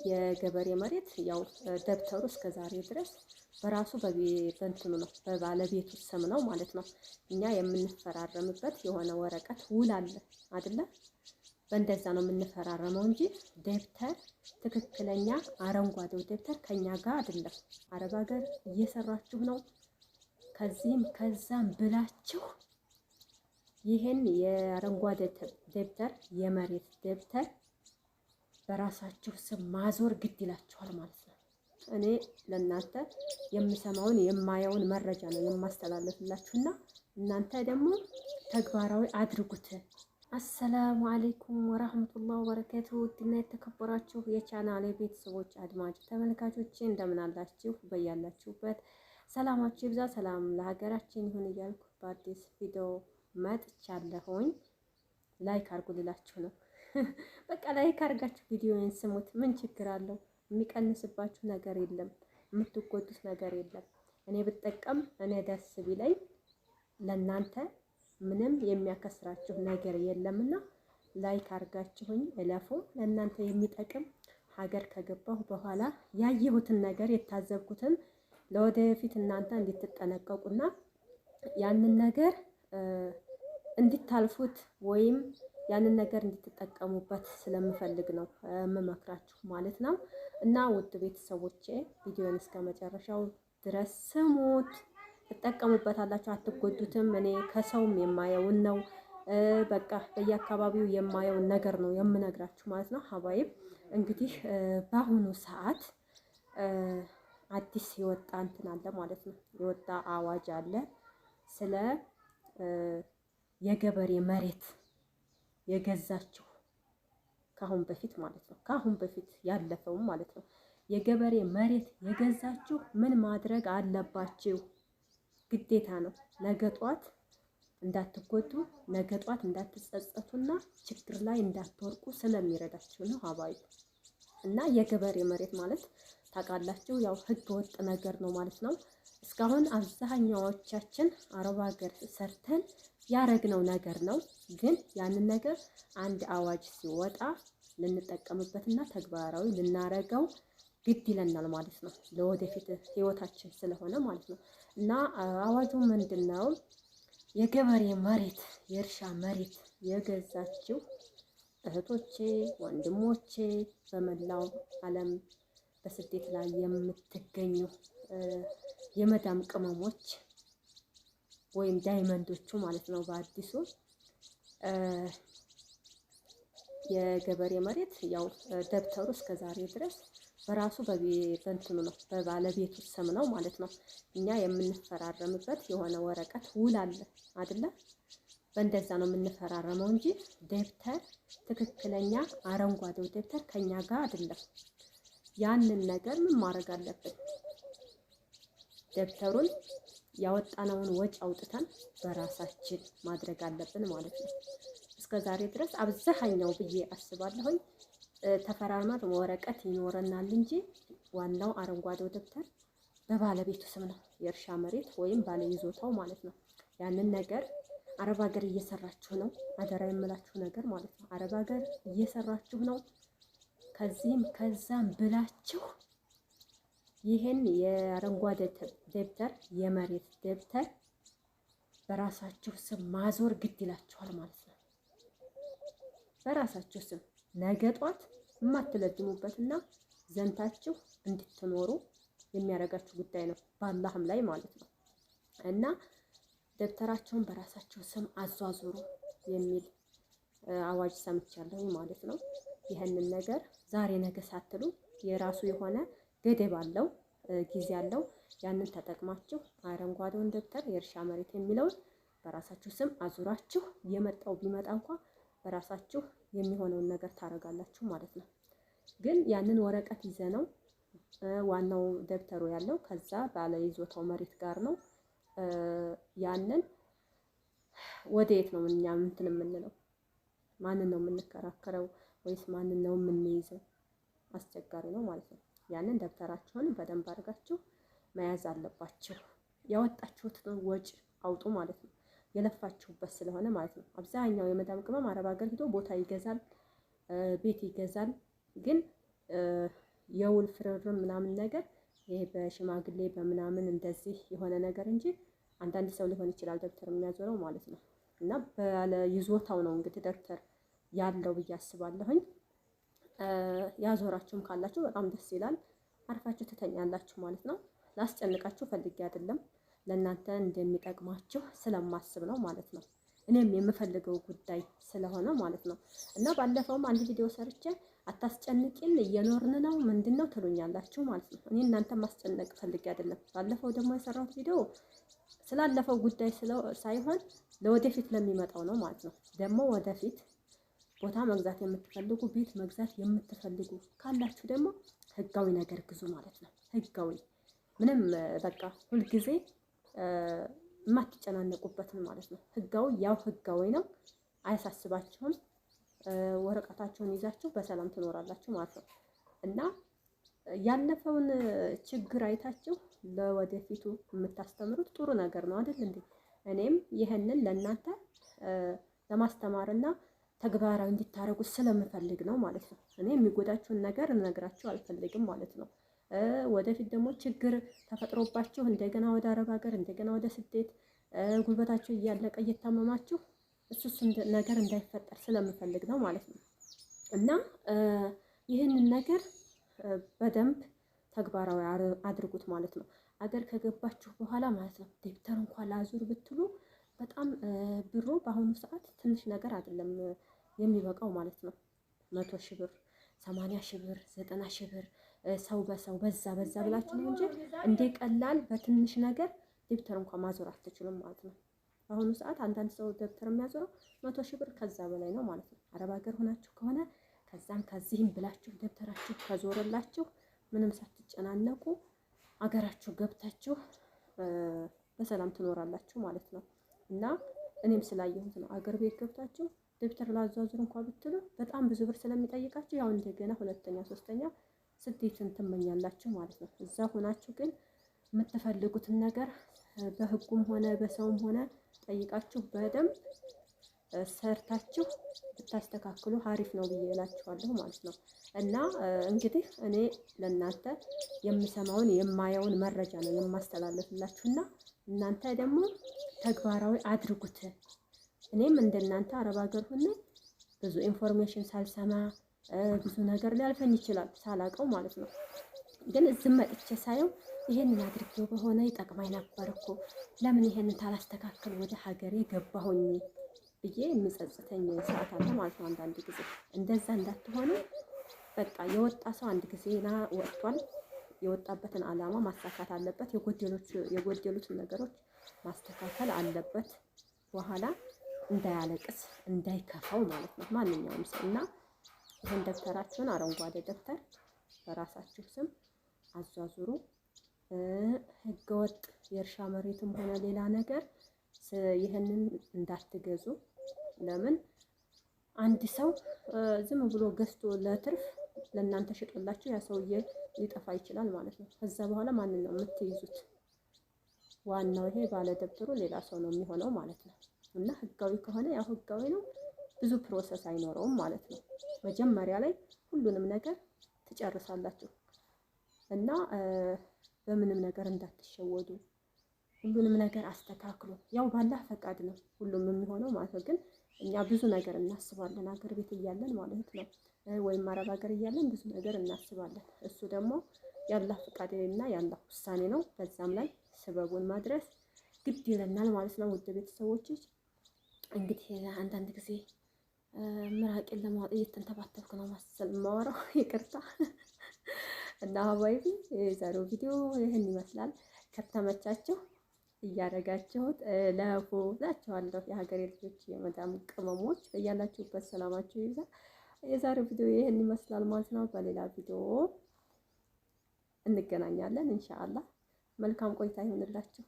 የገበሬ መሬት ያው ደብተሩ እስከ ዛሬ ድረስ በራሱ በእንትኑ ነው በባለቤቱ ስም ነው ማለት ነው። እኛ የምንፈራረምበት የሆነ ወረቀት ውል አለ አይደለ? በእንደዛ ነው የምንፈራረመው እንጂ ደብተር ትክክለኛ አረንጓዴው ደብተር ከኛ ጋር አይደለም። አረብ ሀገር እየሰራችሁ ነው ከዚህም ከዛም ብላችሁ ይሄን የአረንጓዴ ደብተር የመሬት ደብተር በራሳችሁ ስም ማዞር ግድ ይላችኋል ማለት ነው። እኔ ለእናንተ የምሰማውን የማየውን መረጃ ነው የማስተላለፍላችሁና እናንተ ደግሞ ተግባራዊ አድርጉት። አሰላሙ አለይኩም ወራህመቱላሂ ወበረካቱ። ውድና የተከበራችሁ የቻናሌ ቤተሰቦች አድማጭ ተመልካቾቼ እንደምን አላችሁ? በያላችሁበት ሰላማችሁ ይብዛ። ሰላም ለሀገራችን ይሁን እያልኩ በአዲስ ቪዲዮ መጥቻለሁኝ። ላይክ አድርጉ ልላችሁ ነው። በቃ ላይክ አድርጋችሁ ቪዲዮውን ስሙት። ምን ችግር አለው? የሚቀንስባችሁ ነገር የለም፣ የምትጎዱት ነገር የለም። እኔ ብጠቀም እኔ ደስ ቢለኝ ለእናንተ ምንም የሚያከስራችሁ ነገር የለምና ላይክ አድርጋችሁኝ እለፉ። ለእናንተ የሚጠቅም ሀገር ከገባሁ በኋላ ያየሁትን ነገር የታዘብኩትን ለወደፊት እናንተ እንድትጠነቀቁና ያንን ነገር እንድታልፉት ወይም ያንን ነገር እንድትጠቀሙበት ስለምፈልግ ነው የምመክራችሁ ማለት ነው። እና ውድ ቤተሰቦቼ ቪዲዮን እስከ መጨረሻው ድረስ ስሙት፣ ትጠቀሙበታላችሁ፣ አትጎዱትም። እኔ ከሰውም የማየውን ነው በቃ በየአካባቢው የማየውን ነገር ነው የምነግራችሁ ማለት ነው። ሀባይብ እንግዲህ በአሁኑ ሰዓት አዲስ የወጣ እንትን አለ ማለት ነው። የወጣ አዋጅ አለ ስለ የገበሬ መሬት የገዛችሁ ካሁን በፊት ማለት ነው። ካሁን በፊት ያለፈው ማለት ነው። የገበሬ መሬት የገዛችሁ ምን ማድረግ አለባችሁ? ግዴታ ነው። ነገ ጧት እንዳትጎዱ፣ ነገ ጧት እንዳትጸጸቱና ችግር ላይ እንዳትወርቁ ስለሚረዳችሁ ነው ሀባይ። እና የገበሬ መሬት ማለት ታውቃላችሁ ያው ህገ ወጥ ነገር ነው ማለት ነው። እስካሁን አብዛኛዎቻችን አረብ ሀገር ሰርተን ያረግነው ነገር ነው። ግን ያንን ነገር አንድ አዋጅ ሲወጣ ልንጠቀምበትና ተግባራዊ ልናረገው ግድ ይለናል ማለት ነው። ለወደፊት ህይወታችን ስለሆነ ማለት ነው። እና አዋጁ ምንድነው? የገበሬ መሬት የእርሻ መሬት የገዛችው እህቶቼ፣ ወንድሞቼ፣ በመላው ዓለም በስደት ላይ የምትገኙ የመዳም ቅመሞች ወይም ዳይመንዶቹ ማለት ነው። በአዲሱ የገበሬ መሬት ያው ደብተሩ እስከ ዛሬ ድረስ በራሱ በእንትኑ ነው በባለቤቱ ስም ነው ማለት ነው። እኛ የምንፈራረምበት የሆነ ወረቀት ውል አለ አይደለ? በእንደዛ ነው የምንፈራረመው እንጂ ደብተር ትክክለኛ አረንጓዴው ደብተር ከኛ ጋር አይደለም። ያንን ነገር ምን ማድረግ አለብን? ደብተሩን ያወጣነውን ወጪ አውጥተን በራሳችን ማድረግ አለብን ማለት ነው። እስከ ዛሬ ድረስ አብዛኛው ብዬ አስባለሁኝ ተፈራርመን ወረቀት ይኖረናል እንጂ ዋናው አረንጓዴው ደብተር በባለቤቱ ስም ነው፣ የእርሻ መሬት ወይም ባለይዞታው ማለት ነው። ያንን ነገር አረብ ሀገር እየሰራችሁ ነው፣ አደራ የምላችሁ ነገር ማለት ነው። አረብ ሀገር እየሰራችሁ ነው ከዚህም ከዛም ብላችሁ ይሄን የአረንጓዴ ደብተር የመሬት ደብተር በራሳችሁ ስም ማዞር ግድ ይላችኋል ማለት ነው። በራሳችሁ ስም ነገ ጧት የማትለድሙበትና ዘንታችሁ እንድትኖሩ የሚያደርጋችሁ ጉዳይ ነው፣ በአላህም ላይ ማለት ነው። እና ደብተራቸውን በራሳችሁ ስም አዟዙሩ የሚል አዋጅ ሰምቻለሁ ማለት ነው። ይህንን ነገር ዛሬ ነገ ሳትሉ የራሱ የሆነ ገደብ አለው፣ ጊዜ አለው። ያንን ተጠቅማችሁ አረንጓዴውን ደብተር የእርሻ መሬት የሚለውን በራሳችሁ ስም አዙራችሁ የመጣው ቢመጣ እንኳ በራሳችሁ የሚሆነውን ነገር ታረጋላችሁ ማለት ነው። ግን ያንን ወረቀት ይዘነው ዋናው ደብተሩ ያለው ከዛ ባለ ይዞታው መሬት ጋር ነው። ያንን ወዴት ነው እኛ እንትን የምንለው? ማንን ነው የምንከራከረው? ወይስ ማንን ነው የምንይዘው? አስቸጋሪ ነው ማለት ነው። ያንን ደብተራችሁን በደንብ አድርጋችሁ መያዝ አለባችሁ። ያወጣችሁትን ወጪ አውጡ ማለት ነው። የለፋችሁበት ስለሆነ ማለት ነው። አብዛኛው የመዳም ቅመም አረብ ሀገር ሄዶ ቦታ ይገዛል፣ ቤት ይገዛል። ግን የውል ፍርርም ምናምን ነገር ይሄ በሽማግሌ በምናምን እንደዚህ የሆነ ነገር እንጂ አንዳንድ ሰው ሊሆን ይችላል ደብተር የሚያዞረው ማለት ነው። እና ባለ ይዞታው ነው እንግዲህ ደብተር ያለው ብዬ አስባለሁኝ። ያዞራችሁም ካላችሁ በጣም ደስ ይላል። አርፋችሁ ትተኛላችሁ ማለት ነው። ላስጨንቃችሁ ፈልጌ አይደለም፣ ለእናንተ እንደሚጠቅማችሁ ስለማስብ ነው ማለት ነው። እኔም የምፈልገው ጉዳይ ስለሆነ ማለት ነው። እና ባለፈውም አንድ ቪዲዮ ሰርቼ አታስጨንቂን እየኖርን ነው ምንድነው ትሉኛላችሁ ማለት ነው። እኔ እናንተ ማስጨነቅ ፈልጌ አይደለም። ባለፈው ደግሞ የሰራሁት ቪዲዮ ስላለፈው ጉዳይ ሳይሆን ለወደፊት ለሚመጣው ነው ማለት ነው። ደግሞ ወደፊት ቦታ መግዛት የምትፈልጉ ቤት መግዛት የምትፈልጉ ካላችሁ ደግሞ ህጋዊ ነገር ግዙ ማለት ነው። ህጋዊ ምንም በቃ ሁልጊዜ የማትጨናነቁበትን ማለት ነው። ህጋዊ ያው ህጋዊ ነው፣ አያሳስባችሁም። ወረቀታችሁን ይዛችሁ በሰላም ትኖራላችሁ ማለት ነው። እና ያለፈውን ችግር አይታችሁ ለወደፊቱ የምታስተምሩት ጥሩ ነገር ነው አይደል እንዴ? እኔም ይህንን ለእናንተ ለማስተማርና ተግባራዊ እንዲታረጉት ስለምፈልግ ነው ማለት ነው። እኔ የሚጎዳችሁን ነገር እነግራችሁ አልፈልግም ማለት ነው። ወደፊት ደግሞ ችግር ተፈጥሮባችሁ እንደገና ወደ አረብ ሀገር እንደገና ወደ ስደት ጉልበታችሁ እያለቀ እየታመማችሁ እሱ ነገር እንዳይፈጠር ስለምፈልግ ነው ማለት ነው። እና ይህንን ነገር በደንብ ተግባራዊ አድርጉት ማለት ነው። አገር ከገባችሁ በኋላ ማለት ነው ደብተር እንኳን ላዙር ብትሉ በጣም ብሩ በአሁኑ ሰዓት ትንሽ ነገር አይደለም የሚበቃው ማለት ነው። 100 ሺህ ብር፣ 80 ሺህ ብር፣ 90 ሺህ ብር ሰው በሰው በዛ ብላችሁ ነው እንጂ እንደ ቀላል በትንሽ ነገር ደብተር እንኳን ማዞር አትችሉም ማለት ነው። በአሁኑ ሰዓት አንዳንድ ሰው ደብተር የሚያዞረው 100 ሺህ ብር ከዛ በላይ ነው ማለት ነው። አረብ ሀገር ሆናችሁ ከሆነ ከዛም ከዚህም ብላችሁ ደብተራችሁ ከዞረላችሁ ምንም ሳትጨናነቁ አገራችሁ ገብታችሁ በሰላም ትኖራላችሁ ማለት ነው። እና እኔም ስላየሁት ነው። አገር ቤት ገብታችሁ ደብተር ላዟዙር እንኳን ብትሉ በጣም ብዙ ብር ስለሚጠይቃችሁ ያው እንደገና ሁለተኛ ሶስተኛ ስደትን ትመኛላችሁ ማለት ነው። እዛ ሆናችሁ ግን የምትፈልጉትን ነገር በህጉም ሆነ በሰውም ሆነ ጠይቃችሁ በደንብ ሰርታችሁ ብታስተካክሉ አሪፍ ነው ብዬ እላችኋለሁ ማለት ነው። እና እንግዲህ እኔ ለእናንተ የምሰማውን የማየውን መረጃ ነው የማስተላለፍላችሁና እናንተ ደግሞ ተግባራዊ አድርጉት። እኔም እንደናንተ አረብ ሀገር ሆኜ ብዙ ኢንፎርሜሽን ሳልሰማ ብዙ ነገር ሊያልፈኝ ይችላል ሳላቀው ማለት ነው። ግን እዚህ መጥቼ ሳየው ይሄንን አድርጌው በሆነ ይጠቅማኝ ነበር እኮ ለምን ይሄንን ታላስተካከል ወደ ሀገሬ ገባሁኝ ብዬ የሚጸጽተኝ ሰዓት አለ ማለት ነው። አንዳንድ ጊዜ እንደዛ እንዳትሆኑ በቃ የወጣ ሰው አንድ ጊዜና ወጥቷል። የወጣበትን አላማ ማሳካት አለበት። የጎደሉትን ነገሮች ማስተካከል አለበት። በኋላ እንዳያለቅስ እንዳይከፋው ማለት ነው ማንኛውም ሰው እና ይሄን ደብተራችሁን አረንጓዴ ደብተር በራሳችሁ ስም አዟዙሩ። ህገወጥ የእርሻ መሬትም ሆነ ሌላ ነገር ይህንን እንዳትገዙ። ለምን አንድ ሰው ዝም ብሎ ገዝቶ ለትርፍ ለእናንተ ሽጦላችሁ ያ ሰውዬ ሊጠፋ ይችላል ማለት ነው። ከዛ በኋላ ማንን ነው የምትይዙት? ዋናው ይሄ ባለ ደብተሩ ሌላ ሰው ነው የሚሆነው ማለት ነው። እና ህጋዊ ከሆነ ያው ህጋዊ ነው፣ ብዙ ፕሮሰስ አይኖረውም ማለት ነው። መጀመሪያ ላይ ሁሉንም ነገር ትጨርሳላችሁ እና በምንም ነገር እንዳትሸወዱ። ሁሉንም ነገር አስተካክሉ። ያው ባላህ ፈቃድ ነው ሁሉም የሚሆነው ማለት ነው። ግን እኛ ብዙ ነገር እናስባለን አገር ቤት እያለን ማለት ነው፣ ወይም አረብ ሀገር እያለን ብዙ ነገር እናስባለን። እሱ ደግሞ ያላህ ፈቃድና ያላህ ውሳኔ ነው። በዛም ላይ ስበቡን ማድረስ ግድ ይለናል ማለት ነው። ውድ ቤተሰቦች እንግዲህ አንዳንድ ጊዜ ምራቄን ለማውጣት እየተንተባተብኩ ነው መሰል የማወራው፣ ይቅርታ እና ሀባይቢ የዛሬው ቪዲዮ ይህን ይመስላል። ከተመቻችሁ እያደረጋችሁት ለፎ ዛችኋለሁ። የሀገሬ ልጆች የመዳም ቅመሞች እያላችሁበት ሰላማችሁ ይብዛ። የዛሬው ቪዲዮ ይህን ይመስላል ማለት ነው። በሌላ ቪዲዮ እንገናኛለን ኢንሻአላህ። መልካም ቆይታ ይሁንላችሁ።